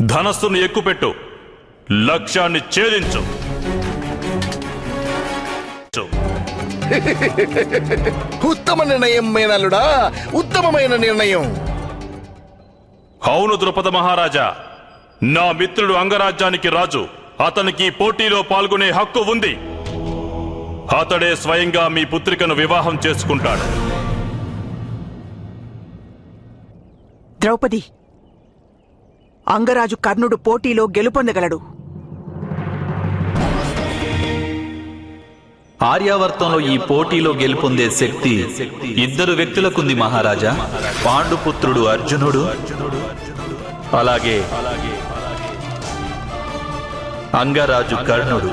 ధనస్సును ఎక్కుపెట్టు, లక్ష్యాన్ని ఛేదించు. ఉత్తమ నిర్ణయం మేనలుడా, ఉత్తమమైన నిర్ణయం. అవును ద్రుపద మహారాజా, నా మిత్రుడు అంగరాజ్యానికి రాజు. అతనికి పోటీలో పాల్గొనే హక్కు ఉంది. అతడే స్వయంగా మీ పుత్రికను వివాహం చేసుకుంటాడు. ద్రౌపది, అంగరాజు కర్ణుడు పోటీలో గెలుపొందగలడు. ఆర్యావర్తంలో ఈ పోటీలో గెలుపొందే శక్తి ఇద్దరు వ్యక్తులకుంది మహారాజా. పాండుపుత్రుడు అర్జునుడు, అలాగే అంగరాజు కర్ణుడు.